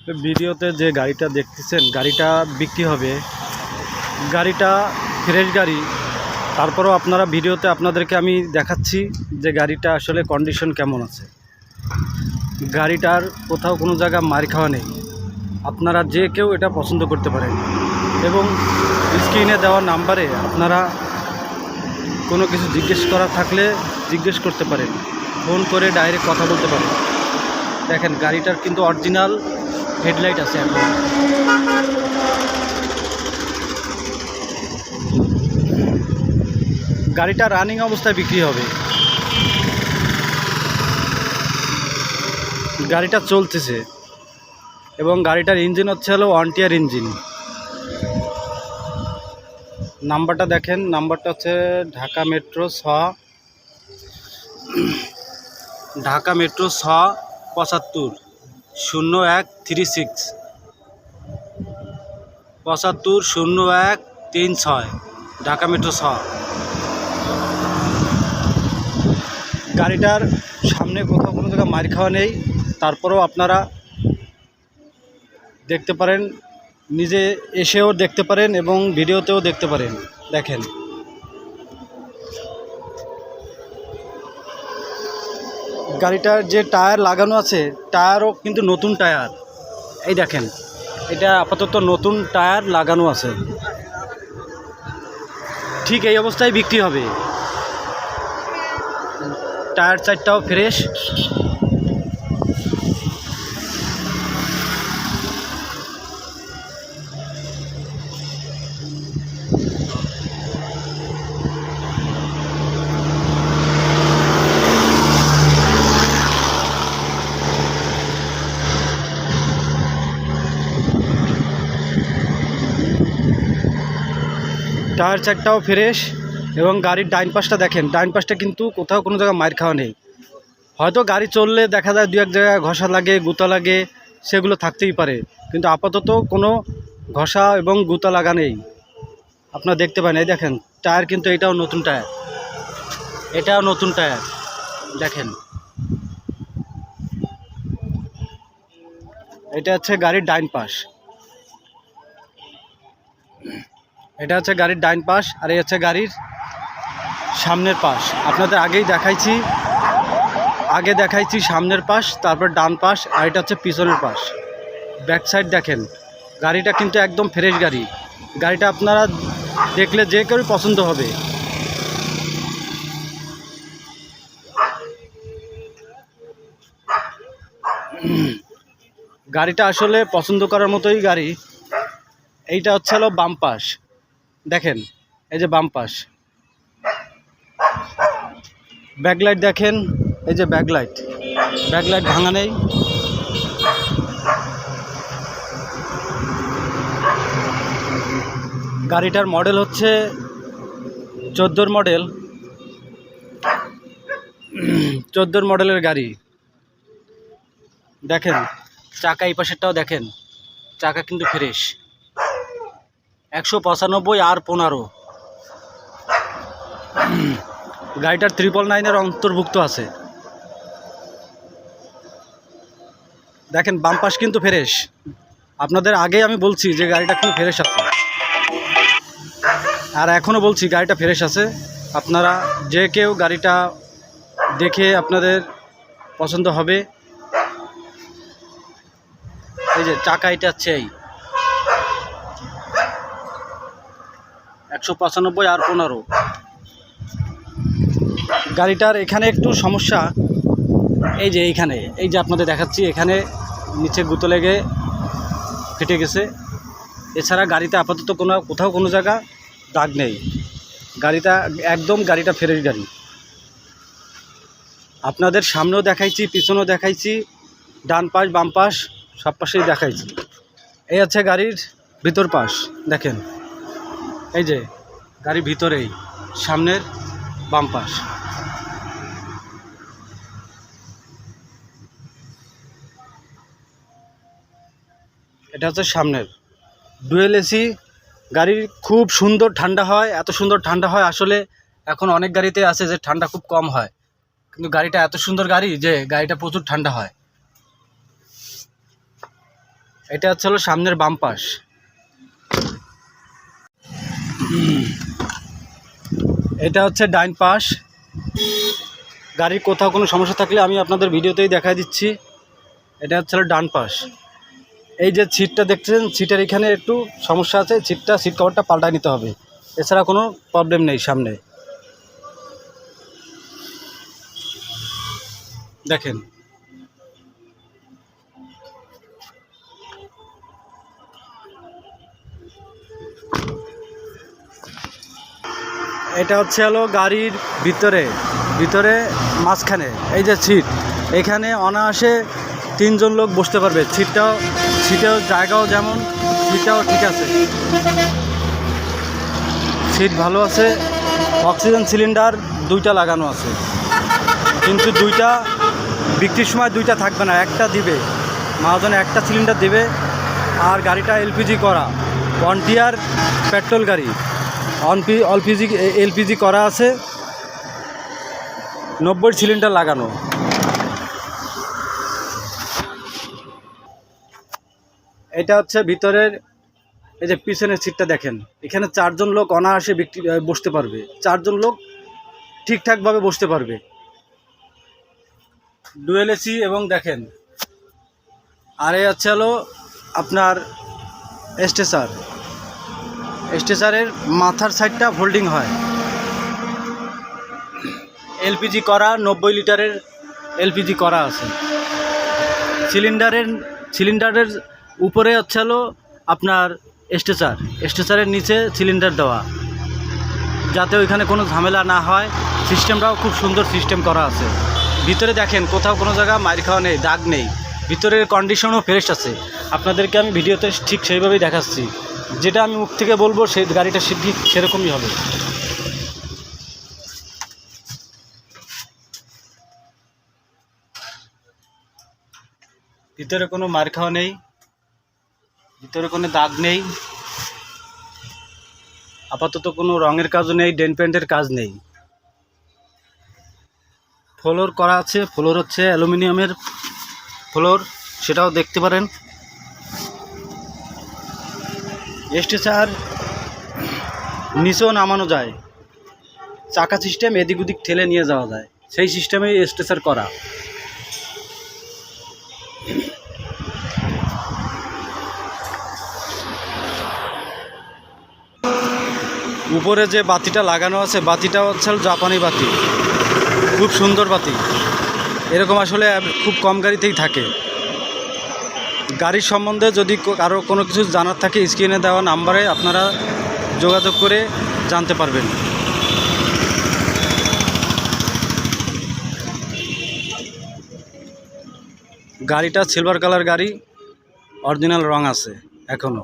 ভিডিওতে যে গাড়িটা দেখতেছেন গাড়িটা বিক্রি হবে, গাড়িটা ফ্রেশ গাড়ি। তারপরেও আপনারা ভিডিওতে আপনাদেরকে আমি দেখাচ্ছি যে গাড়িটা আসলে কন্ডিশন কেমন আছে। গাড়িটার কোথাও কোনো জায়গা মার খাওয়া নেই। আপনারা যে কেউ এটা পছন্দ করতে পারেন এবং স্ক্রিনে দেওয়া নাম্বারে আপনারা কোনো কিছু জিজ্ঞেস করার থাকলে জিজ্ঞেস করতে পারেন, ফোন করে ডাইরেক্ট কথা বলতে পারেন। দেখেন গাড়িটার কিন্তু অরিজিনাল হেডলাইট আছে এখন। গাড়িটা রানিং অবস্থায় বিক্রি হবে। গাড়িটা চলতেছে এবং গাড়িটার ইঞ্জিন হচ্ছে হলো 1 টিয়ার ইঞ্জিন। নাম্বারটা দেখেন, নাম্বারটা হচ্ছে ঢাকা মেট্রো 6 75 0136 75 0136 ঢাকা মেট্রো 6। গাড়িটার সামনে কোথাও কোনো জায়গায় মার খাওয়া নেই। তারপরেও আপনারা দেখতে পারেন, নিজে এসেও দেখতে পারেন এবং ভিডিওতেও দেখতে পারেন। দেখেন গাড়িটার যে টায়ার লাগানো আছে, টায়ারও কিন্তু নতুন টায়ার। এই দেখেন, এটা আপাতত নতুন টায়ার লাগানো আছে। ঠিক এই অবস্থায় বিক্রি হবে। টায়ার সাইডটাও ফ্রেশ। টায়ার সাইডটাও ফ্রেশ এবং গাড়ির ডাইন পাশটা দেখেন, ডাইন পাশটা কিন্তু কোথাও কোনো জায়গায় মার খাওয়া নেই। হয়তো গাড়ি চললে দেখা যায় 2-1 জায়গায় ঘষা লাগে, গুঁতা লাগে, সেগুলো থাকতেই পারে, কিন্তু আপাতত কোনো ঘষা এবং গুঁতা লাগা নেই। আপনারা দেখতে পান, এই দেখেন টায়ার কিন্তু এটাও নতুন টায়ার, এটাও নতুন টায়ার। দেখেন এটা হচ্ছে গাড়ির ডাইন পাশ, এটা হচ্ছে গাড়ির ডাইন পাশ, আর এই হচ্ছে গাড়ির সামনের পাশ। আপনাদের আগেই দেখাইছি সামনের পাশ, তারপর ডান পাশ, আর এটা হচ্ছে পিছনের পাশ। ব্যাক সাইড দেখেন, গাড়িটা কিন্তু একদম ফ্রেশ গাড়ি। গাড়িটা আপনারা দেখলে যে কেউ পছন্দ হবে। গাড়িটা আসলে পছন্দ করার মতোই গাড়ি। এইটা হচ্ছে হলো বাম পাশ, দেখেন এই যে বাম পাশ। ব্যাকলাইট দেখেন, এই যে ব্যাকলাইট ভাঙা নেই। গাড়িটার মডেল হচ্ছে 14 মডেল, 14 মডেলের গাড়ি। দেখেন চাকা এই পাশেরটাও দেখেন, চাকা কিন্তু ফ্রেশ। 195 আর 15। গাড়িটার 999-এর অন্তর্ভুক্ত আছে। দেখেন বাম পাশ কিন্তু ফ্রেশ। আপনাদের আগে আমি বলছি যে গাড়িটা কিন্তু ফ্রেশ আছে, আর এখনও বলছি গাড়িটা ফ্রেশ আছে। আপনারা যে কেউ গাড়িটা দেখে আপনাদের পছন্দ হবে। এই যে চাকা এটা হচ্ছে এই 195 আর 15। গাড়িটার এখানে একটু সমস্যা, এই যে এইখানে, এই যে আপনাদের দেখাচ্ছি, এখানে নিচে গুঁতো লেগে ফেটে গেছে। এছাড়া গাড়িতে আপাতত কোথাও কোনো জায়গা দাগ নেই। গাড়িটা ফ্রেশ গাড়ি। আপনাদের সামনেও দেখাইছি, পিছনেও দেখাইছি, ডান পাশ বাম পাশ সব পাশেই দেখাইছি। এই হচ্ছে গাড়ির ভিতর পাশ, দেখেন এই যে গাড়ির ভিতরেই সামনের বাম পাশ। এটা হচ্ছে সামনের ডুয়েল এসি গাড়ি। খুব সুন্দর ঠান্ডা হয়, এত সুন্দর ঠান্ডা হয় আসলে এখন অনেক গাড়িতে আছে যে ঠান্ডা খুব কম হয়, কিন্তু গাড়িটা এত সুন্দর গাড়ি যে গাড়িটা প্রচুর ঠান্ডা হয়। এটা হচ্ছে হলো সামনের বাম পাশ। এটা হচ্ছে ডাইন পাশ। গাড়ির কোথাও কোনো সমস্যা থাকলে আমি আপনাদের ভিডিওতেই দেখাই দিচ্ছি। এটা হচ্ছে হলো ডান পাশ। এই যে সিটটা দেখছেন, সিটের এখানে একটু সমস্যা আছে, সিট কভারটা পাল্টায় নিতে হবে, এছাড়া কোনো প্রবলেম নেই। সামনে দেখেন, এটা হচ্ছে হলো গাড়ির ভিতরে মাঝখানে এই যে সিট, এখানে অনায়াসে 3 জন লোক বসতে পারবে। সিটেও জায়গাও যেমন, সিটটাও ঠিক আছে, সিট ভালো আছে। অক্সিজেন সিলিন্ডার 2টা লাগানো আছে, কিন্তু 2টা বিক্রির সময় 2টা থাকবে না, একটা দিবে, মহাজনে একটা সিলিন্ডার দিবে। আর গাড়িটা এলপিজি করা, 1 টিয়ার পেট্রোল গাড়ি, এলপিজি করা আছে, 90 সিলিন্ডার লাগানো। এটা হচ্ছে ভিতরের, এই যে পিছনের সিটটা দেখেন, এখানে 4 জন লোক অনায়াসে বসতে পারবে, 4 জন লোক ঠিকঠাকভাবে বসতে পারবে। Dual AC. এবং দেখেন, আর এই হচ্ছে হলো আপনার স্টেসারের মাথার সাইডটা ফোল্ডিং হয়। এলপিজি করা, 90 লিটারের এলপিজি করা আছে। সিলিন্ডারের উপরে হচ্ছে হলো আপনার স্টেসারের নিচে সিলিন্ডার দেওয়া, যাতে ওইখানে কোনো ঝামেলা না হয়। সিস্টেমটাও খুব সুন্দর সিস্টেম করা আছে। ভিতরে দেখেন, কোথাও কোনো জায়গা মার খাওয়া নেই, দাগ নেই, ভিতরের কন্ডিশনও ফ্রেশ আছে। আপনাদেরকে আমি ভিডিওতে ঠিক সেইভাবেই দেখাচ্ছি, যেটা আমি মুখ থেকে বলবো সেই গাড়িটা ঠিক সেরকমই হবে। ভিতরে কোনো মার খাওয়া নেই, ভিতরে কোনো দাগ নেই, আপাতত কোনো রঙের কাজও নেই, ডেন্ট পেন্টের কাজ নেই। ফ্লোর করা আছে, ফ্লোর হচ্ছে অ্যালুমিনিয়ামের ফ্লোর, সেটাও দেখতে পারেন। স্টেসার নিচেও নামানো যায়, চাকা সিস্টেম, এদিক ওদিক ঠেলে নিয়ে যাওয়া যায়, সেই সিস্টেমেই স্টেসার করা। উপরে যে বাতিটা লাগানো আছে, বাতিটা হচ্ছে জাপানি বাতি, খুব সুন্দর বাতি। এরকম আসলে খুব কম গাড়িতেই থাকে। গাড়ির সম্বন্ধে যদি কারো কোনো কিছু জানার থাকে, স্ক্রিনে দেওয়া নাম্বারে আপনারা যোগাযোগ করে জানতে পারবেন। গাড়িটা সিলভার কালার গাড়ি, অরিজিনাল রং আছে এখনও।